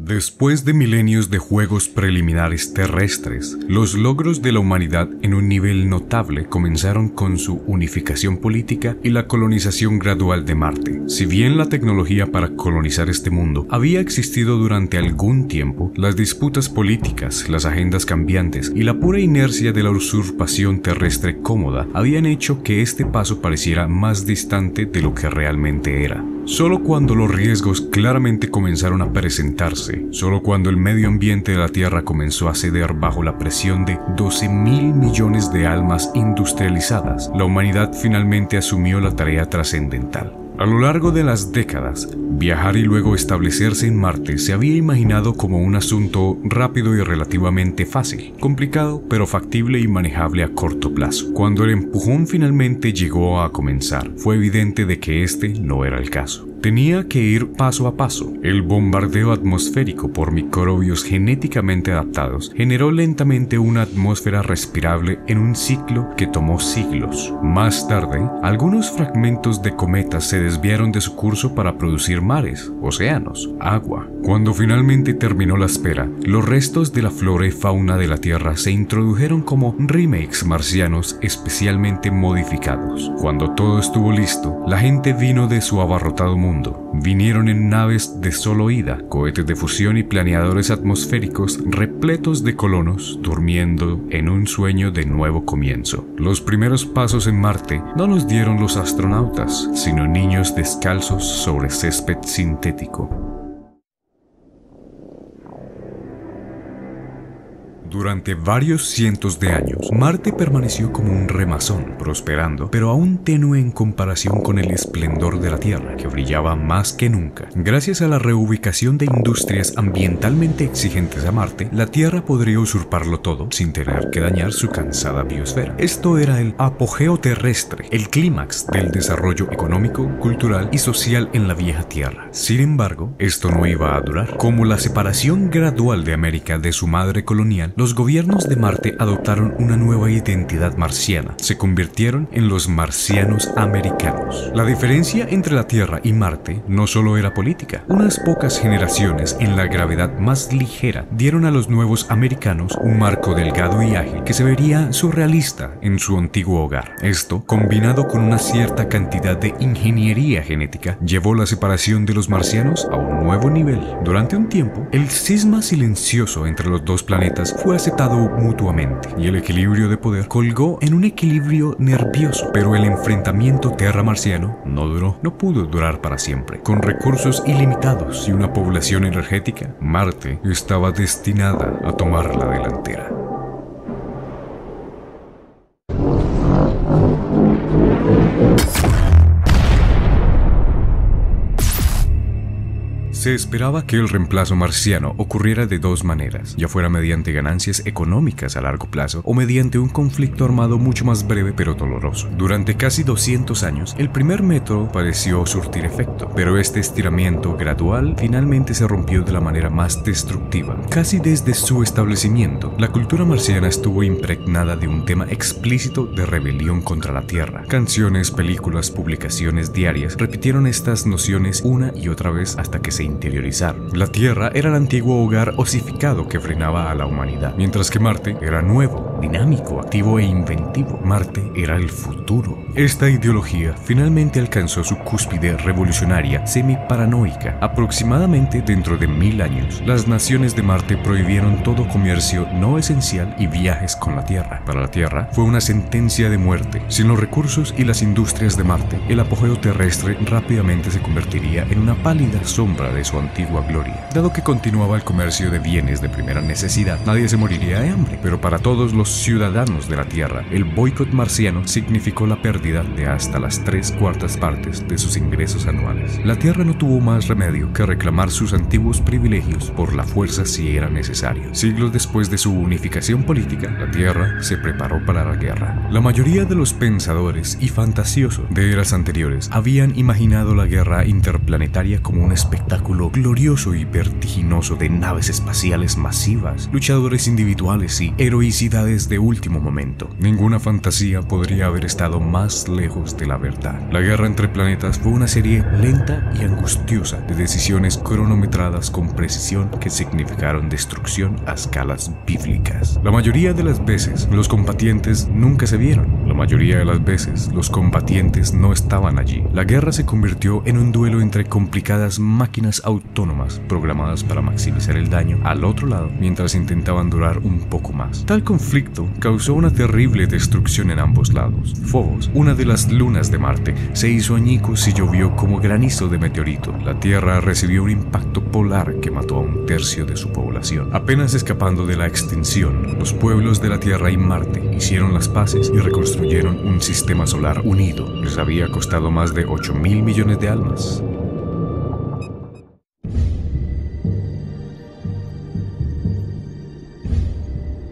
Después de milenios de juegos preliminares terrestres, los logros de la humanidad en un nivel notable comenzaron con su unificación política y la colonización gradual de Marte. Si bien la tecnología para colonizar este mundo había existido durante algún tiempo, las disputas políticas, las agendas cambiantes y la pura inercia de la usurpación terrestre cómoda habían hecho que este paso pareciera más distante de lo que realmente era. Solo cuando los riesgos claramente comenzaron a presentarse, solo cuando el medio ambiente de la Tierra comenzó a ceder bajo la presión de 12.000 millones de almas industrializadas, la humanidad finalmente asumió la tarea trascendental. A lo largo de las décadas, viajar y luego establecerse en Marte se había imaginado como un asunto rápido y relativamente fácil, complicado pero factible y manejable a corto plazo. Cuando el empujón finalmente llegó a comenzar, fue evidente de que este no era el caso. Tenía que ir paso a paso. El bombardeo atmosférico por microbios genéticamente adaptados generó lentamente una atmósfera respirable en un ciclo que tomó siglos. Más tarde, algunos fragmentos de cometas se desviaron de su curso para producir mares, océanos, agua. Cuando finalmente terminó la espera, los restos de la flora y fauna de la Tierra se introdujeron como remakes marcianos especialmente modificados. Cuando todo estuvo listo, la gente vino de su abarrotado mundo. Vinieron en naves de solo ida, cohetes de fusión y planeadores atmosféricos repletos de colonos durmiendo en un sueño de nuevo comienzo. Los primeros pasos en Marte no los dieron los astronautas, sino niños descalzos sobre césped sintético. Durante varios cientos de años, Marte permaneció como un remazón, prosperando, pero aún tenue en comparación con el esplendor de la Tierra, que brillaba más que nunca. Gracias a la reubicación de industrias ambientalmente exigentes a Marte, la Tierra podría usurparlo todo sin tener que dañar su cansada biosfera. Esto era el apogeo terrestre, el clímax del desarrollo económico, cultural y social en la vieja Tierra. Sin embargo, esto no iba a durar. Como la separación gradual de América de su madre colonial, los gobiernos de Marte adoptaron una nueva identidad marciana. Se convirtieron en los marcianos americanos. La diferencia entre la Tierra y Marte no solo era política. Unas pocas generaciones en la gravedad más ligera dieron a los nuevos americanos un marco delgado y ágil que se vería surrealista en su antiguo hogar. Esto, combinado con una cierta cantidad de ingeniería genética, llevó la separación de los marcianos a un nuevo nivel. Durante un tiempo, el cisma silencioso entre los dos planetas fue aceptado mutuamente y el equilibrio de poder colgó en un equilibrio nervioso, pero el enfrentamiento terra-marciano no pudo durar para siempre. Con recursos ilimitados y una población energética, Marte estaba destinada a tomar la delantera. Se esperaba que el reemplazo marciano ocurriera de dos maneras, ya fuera mediante ganancias económicas a largo plazo o mediante un conflicto armado mucho más breve pero doloroso. Durante casi 200 años, el primer método pareció surtir efecto, pero este estiramiento gradual finalmente se rompió de la manera más destructiva. Casi desde su establecimiento, la cultura marciana estuvo impregnada de un tema explícito de rebelión contra la Tierra. Canciones, películas, publicaciones diarias repitieron estas nociones una y otra vez hasta que se interiorizaron. La Tierra era el antiguo hogar osificado que frenaba a la humanidad, mientras que Marte era nuevo, dinámico, activo e inventivo. Marte era el futuro. Esta ideología finalmente alcanzó su cúspide revolucionaria semi-paranoica. Aproximadamente dentro de 1000 años, las naciones de Marte prohibieron todo comercio no esencial y viajes con la Tierra. Para la Tierra fue una sentencia de muerte. Sin los recursos y las industrias de Marte, el apogeo terrestre rápidamente se convertiría en una pálida sombra de su antigua gloria. Dado que continuaba el comercio de bienes de primera necesidad, nadie se moriría de hambre, pero para todos los ciudadanos de la Tierra, el boicot marciano significó la pérdida de hasta las 3/4 partes de sus ingresos anuales. La Tierra no tuvo más remedio que reclamar sus antiguos privilegios por la fuerza si era necesario. Siglos después de su unificación política, la Tierra se preparó para la guerra. La mayoría de los pensadores y fantasiosos de eras anteriores habían imaginado la guerra interplanetaria como un espectáculo glorioso y vertiginoso de naves espaciales masivas, luchadores individuales y heroicidades planes de último momento. Ninguna fantasía podría haber estado más lejos de la verdad. La guerra entre planetas fue una serie lenta y angustiosa de decisiones cronometradas con precisión que significaron destrucción a escalas bíblicas. La mayoría de las veces los combatientes nunca se vieron. La mayoría de las veces los combatientes no estaban allí. La guerra se convirtió en un duelo entre complicadas máquinas autónomas programadas para maximizar el daño al otro lado mientras intentaban durar un poco más. Tal conflicto causó una terrible destrucción en ambos lados. Phobos, una de las lunas de Marte, se hizo añicos y llovió como granizo de meteorito. La Tierra recibió un impacto polar que mató a un tercio de su población. Apenas escapando de la extinción, los pueblos de la Tierra y Marte hicieron las paces y reconstruyeron un sistema solar unido. Les había costado más de 8.000 millones de almas.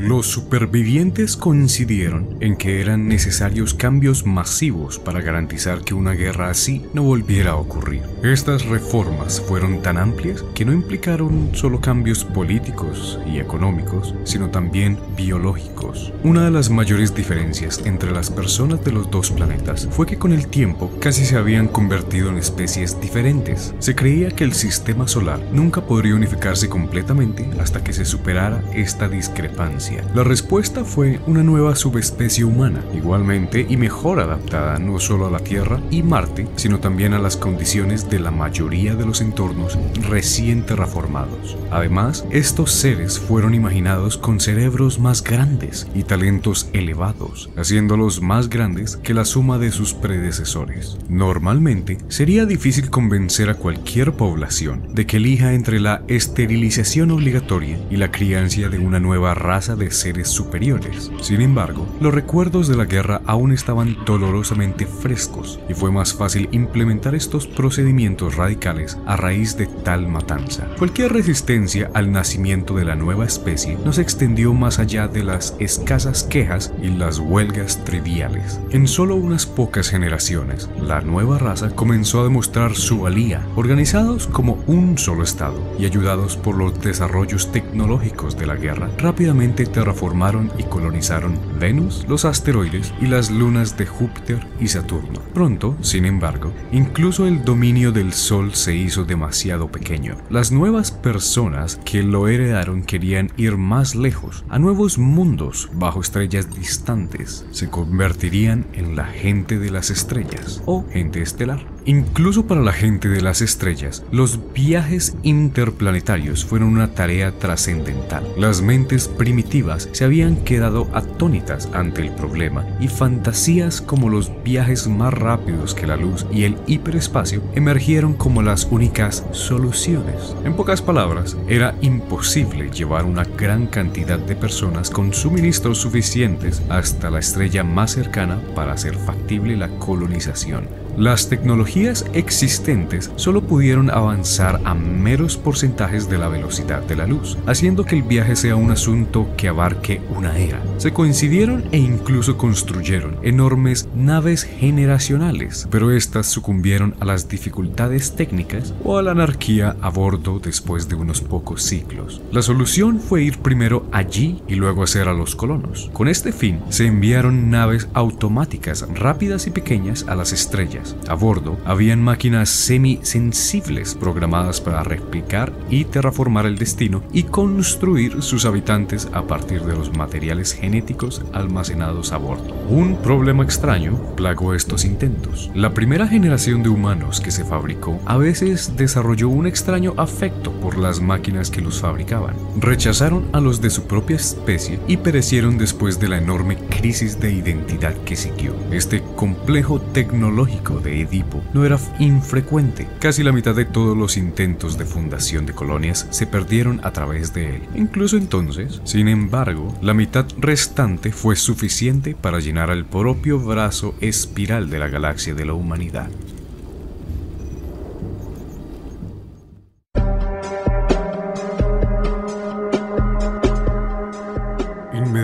Los supervivientes coincidieron en que eran necesarios cambios masivos para garantizar que una guerra así no volviera a ocurrir. Estas reformas fueron tan amplias que no implicaron solo cambios políticos y económicos, sino también biológicos. Una de las mayores diferencias entre las personas de los dos planetas fue que con el tiempo casi se habían convertido en especies diferentes. Se creía que el sistema solar nunca podría unificarse completamente hasta que se superara esta discrepancia. La respuesta fue una nueva subespecie humana, igualmente y mejor adaptada no solo a la Tierra y Marte, sino también a las condiciones de la mayoría de los entornos recién terraformados. Además, estos seres fueron imaginados con cerebros más grandes y talentos elevados, haciéndolos más grandes que la suma de sus predecesores. Normalmente, sería difícil convencer a cualquier población de que elija entre la esterilización obligatoria y la crianza de una nueva raza de seres superiores. Sin embargo, los recuerdos de la guerra aún estaban dolorosamente frescos y fue más fácil implementar estos procedimientos radicales a raíz de tal matanza. Cualquier resistencia al nacimiento de la nueva especie no se extendió más allá de las escasas quejas y las huelgas triviales. En solo unas pocas generaciones, la nueva raza comenzó a demostrar su valía, organizados como un solo estado y ayudados por los desarrollos tecnológicos de la guerra, rápidamente terraformaron y colonizaron Venus, los asteroides y las lunas de Júpiter y Saturno. Pronto, sin embargo, incluso el dominio del Sol se hizo demasiado pequeño. Las nuevas personas que lo heredaron querían ir más lejos, a nuevos mundos bajo estrellas distantes. Se convertirían en la gente de las estrellas o gente estelar. Incluso para la gente de las estrellas, los viajes interplanetarios fueron una tarea trascendental. Las mentes primitivas se habían quedado atónitas ante el problema y fantasías como los viajes más rápidos que la luz y el hiperespacio emergieron como las únicas soluciones. En pocas palabras, era imposible llevar una gran cantidad de personas con suministros suficientes hasta la estrella más cercana para hacer factible la colonización. Las tecnologías existentes solo pudieron avanzar a meros porcentajes de la velocidad de la luz, haciendo que el viaje sea un asunto que abarque una era. Se coincidieron e incluso construyeron enormes naves generacionales, pero estas sucumbieron a las dificultades técnicas o a la anarquía a bordo después de unos pocos siglos. La solución fue ir primero allí y luego hacer a los colonos. Con este fin, se enviaron naves automáticas rápidas y pequeñas a las estrellas. A bordo habían máquinas semi-sensibles programadas para replicar y terraformar el destino y construir sus habitantes a partir de los materiales genéticos almacenados a bordo. Un problema extraño plagó estos intentos. La primera generación de humanos que se fabricó a veces desarrolló un extraño afecto por las máquinas que los fabricaban. Rechazaron a los de su propia especie y perecieron después de la enorme crisis de identidad que siguió. Este complejo tecnológico de Edipo no era infrecuente. Casi la mitad de todos los intentos de fundación de colonias se perdieron a través de él. Incluso entonces, sin embargo, la mitad restante fue suficiente para llenar el propio brazo espiral de la galaxia de la humanidad.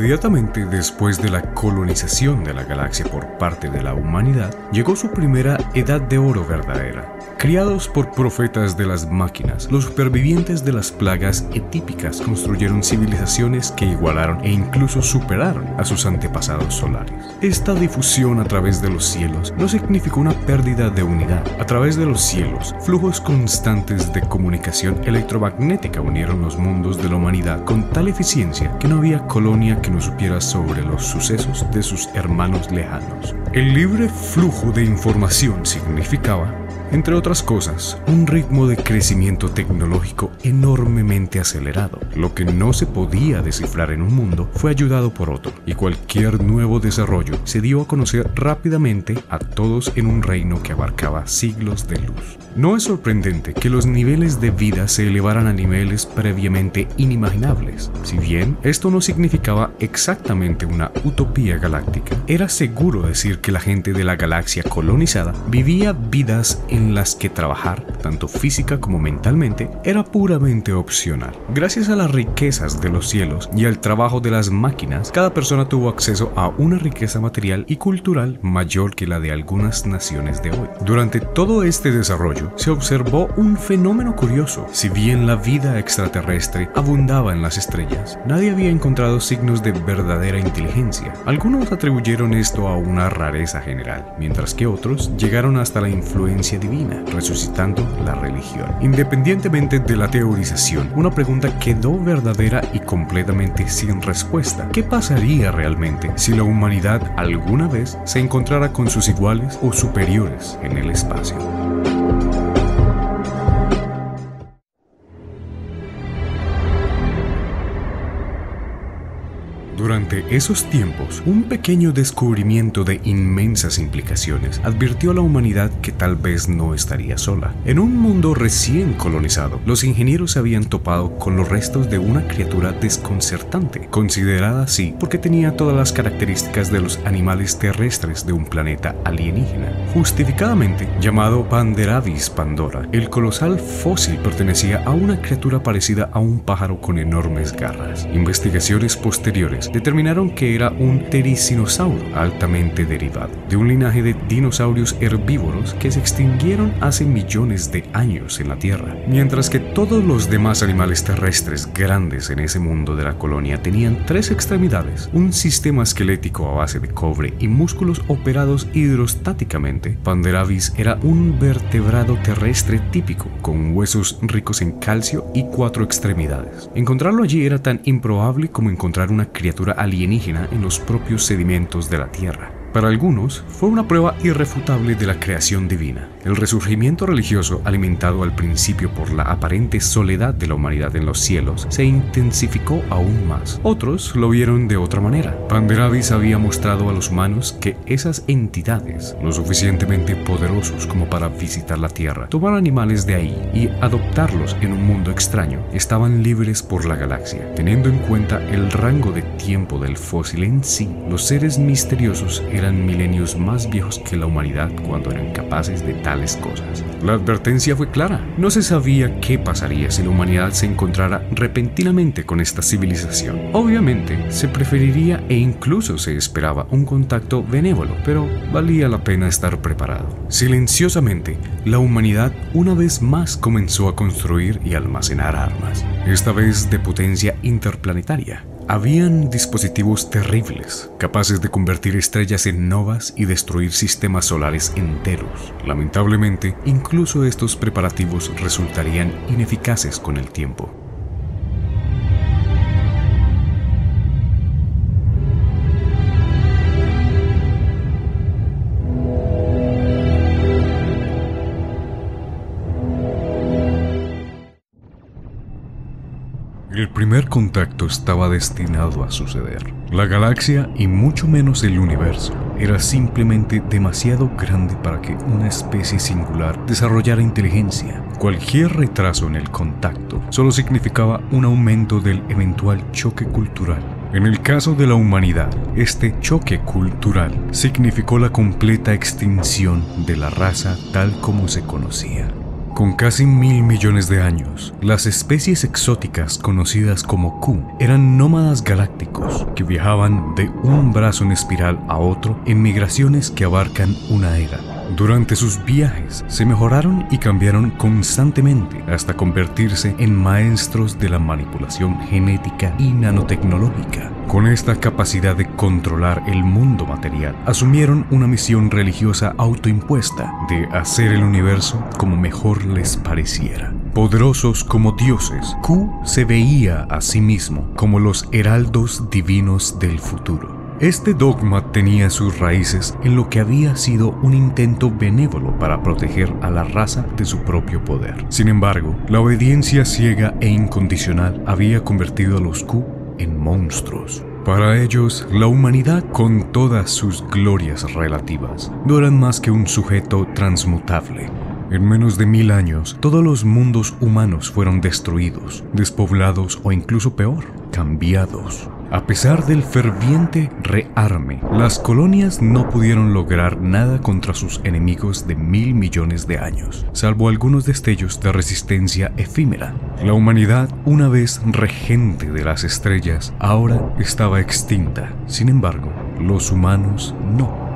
Inmediatamente después de la colonización de la galaxia por parte de la humanidad, llegó su primera edad de oro verdadera. Criados por profetas de las máquinas, los supervivientes de las plagas etípicas construyeron civilizaciones que igualaron e incluso superaron a sus antepasados solares. Esta difusión a través de los cielos no significó una pérdida de unidad. A través de los cielos, flujos constantes de comunicación electromagnética unieron los mundos de la humanidad con tal eficiencia que no había colonia que no supiera sobre los sucesos de sus hermanos lejanos. El libre flujo de información significaba, entre otras cosas, un ritmo de crecimiento tecnológico enormemente acelerado. Lo que no se podía descifrar en un mundo fue ayudado por otro, y cualquier nuevo desarrollo se dio a conocer rápidamente a todos en un reino que abarcaba siglos de luz. No es sorprendente que los niveles de vida se elevaran a niveles previamente inimaginables. Si bien esto no significaba exactamente una utopía galáctica, era seguro decir que la gente de la galaxia colonizada vivía vidas en las que trabajar, tanto física como mentalmente, era puramente opcional. Gracias a las riquezas de los cielos y al trabajo de las máquinas, cada persona tuvo acceso a una riqueza material y cultural mayor que la de algunas naciones de hoy. Durante todo este desarrollo, se observó un fenómeno curioso. Si bien la vida extraterrestre abundaba en las estrellas, nadie había encontrado signos de verdadera inteligencia. Algunos atribuyeron esto a una rareza general, mientras que otros llegaron hasta la influencia divina, resucitando la religión. Independientemente de la teorización, una pregunta quedó verdadera y completamente sin respuesta. ¿Qué pasaría realmente si la humanidad alguna vez se encontrara con sus iguales o superiores en el espacio? Durante esos tiempos, un pequeño descubrimiento de inmensas implicaciones advirtió a la humanidad que tal vez no estaría sola. En un mundo recién colonizado, los ingenieros se habían topado con los restos de una criatura desconcertante, considerada así porque tenía todas las características de los animales terrestres de un planeta alienígena. Justificadamente llamado Panderavis Pandora, el colosal fósil pertenecía a una criatura parecida a un pájaro con enormes garras. Investigaciones posteriores determinaron que era un ptericinosauro altamente derivado, de un linaje de dinosaurios herbívoros que se extinguieron hace millones de años en la Tierra. Mientras que todos los demás animales terrestres grandes en ese mundo de la colonia tenían 3 extremidades, un sistema esquelético a base de cobre y músculos operados hidrostáticamente, Panderavis era un vertebrado terrestre típico, con huesos ricos en calcio y 4 extremidades. Encontrarlo allí era tan improbable como encontrar una criatura alienígena en los propios sedimentos de la Tierra. Para algunos, fue una prueba irrefutable de la creación divina. El resurgimiento religioso, alimentado al principio por la aparente soledad de la humanidad en los cielos, se intensificó aún más. Otros lo vieron de otra manera. Panderavis había mostrado a los humanos que esas entidades, lo suficientemente poderosos como para visitar la Tierra, tomar animales de ahí y adoptarlos en un mundo extraño, estaban libres por la galaxia. Teniendo en cuenta el rango de tiempo del fósil en sí, los seres misteriosos eran milenios más viejos que la humanidad cuando eran capaces de tales cosas. La advertencia fue clara. No se sabía qué pasaría si la humanidad se encontrara repentinamente con esta civilización. Obviamente, se preferiría e incluso se esperaba un contacto benévolo, pero valía la pena estar preparado. Silenciosamente, la humanidad una vez más comenzó a construir y almacenar armas, esta vez de potencia interplanetaria. Habían dispositivos terribles, capaces de convertir estrellas en novas y destruir sistemas solares enteros. Lamentablemente, incluso estos preparativos resultarían ineficaces con el tiempo. El primer contacto estaba destinado a suceder. La galaxia, y mucho menos el universo, era simplemente demasiado grande para que una especie singular desarrollara inteligencia. Cualquier retraso en el contacto solo significaba un aumento del eventual choque cultural. En el caso de la humanidad, este choque cultural significó la completa extinción de la raza tal como se conocía. Con casi 1.000 millones de años, las especies exóticas conocidas como Q eran nómadas galácticos que viajaban de un brazo en espiral a otro en migraciones que abarcan una era. Durante sus viajes se mejoraron y cambiaron constantemente hasta convertirse en maestros de la manipulación genética y nanotecnológica. Con esta capacidad de controlar el mundo material, asumieron una misión religiosa autoimpuesta de hacer el universo como mejor les pareciera. Poderosos como dioses, Q se veía a sí mismo como los heraldos divinos del futuro. Este dogma tenía sus raíces en lo que había sido un intento benévolo para proteger a la raza de su propio poder. Sin embargo, la obediencia ciega e incondicional había convertido a los Q en monstruos. Para ellos, la humanidad, con todas sus glorias relativas, no eran más que un sujeto transmutable. En menos de 1000 años, todos los mundos humanos fueron destruidos, despoblados o incluso peor, cambiados. A pesar del ferviente rearme, las colonias no pudieron lograr nada contra sus enemigos de 1.000 millones de años, salvo algunos destellos de resistencia efímera. La humanidad, una vez regente de las estrellas, ahora estaba extinta. Sin embargo, los humanos no.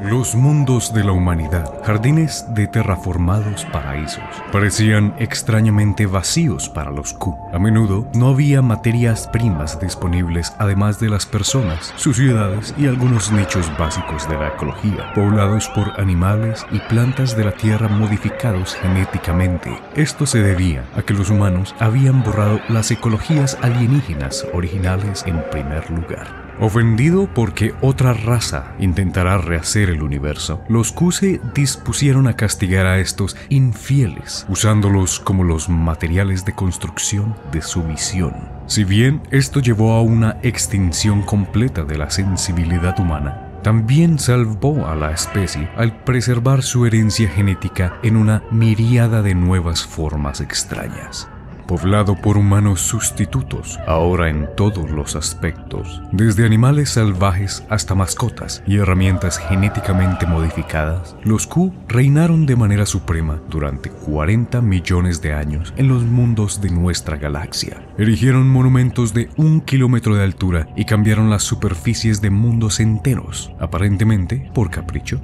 Los mundos de la humanidad, jardines de terraformados paraísos, parecían extrañamente vacíos para los Q. A menudo no había materias primas disponibles además de las personas, sus ciudades y algunos nichos básicos de la ecología, poblados por animales y plantas de la tierra modificados genéticamente. Esto se debía a que los humanos habían borrado las ecologías alienígenas originales en primer lugar. Ofendido porque otra raza intentará rehacer el universo, los Q se dispusieron a castigar a estos infieles, usándolos como los materiales de construcción de su visión. Si bien esto llevó a una extinción completa de la sensibilidad humana, también salvó a la especie al preservar su herencia genética en una miríada de nuevas formas extrañas. Poblado por humanos sustitutos, ahora en todos los aspectos, desde animales salvajes hasta mascotas y herramientas genéticamente modificadas, los Q reinaron de manera suprema durante 40 millones de años en los mundos de nuestra galaxia. Erigieron monumentos de 1 kilómetro de altura y cambiaron las superficies de mundos enteros, aparentemente por capricho.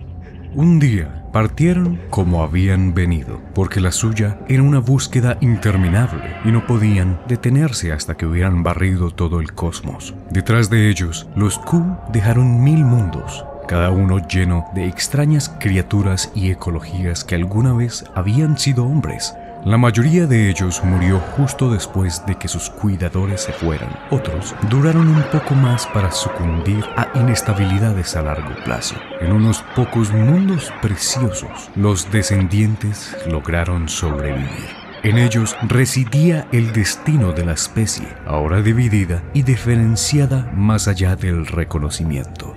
Un día partieron como habían venido, porque la suya era una búsqueda interminable y no podían detenerse hasta que hubieran barrido todo el cosmos. Detrás de ellos, los Q dejaron 1000 mundos, cada uno lleno de extrañas criaturas y ecologías que alguna vez habían sido hombres. La mayoría de ellos murió justo después de que sus cuidadores se fueran. Otros duraron un poco más para sucumbir a inestabilidades a largo plazo. En unos pocos mundos preciosos, los descendientes lograron sobrevivir. En ellos residía el destino de la especie, ahora dividida y diferenciada más allá del reconocimiento.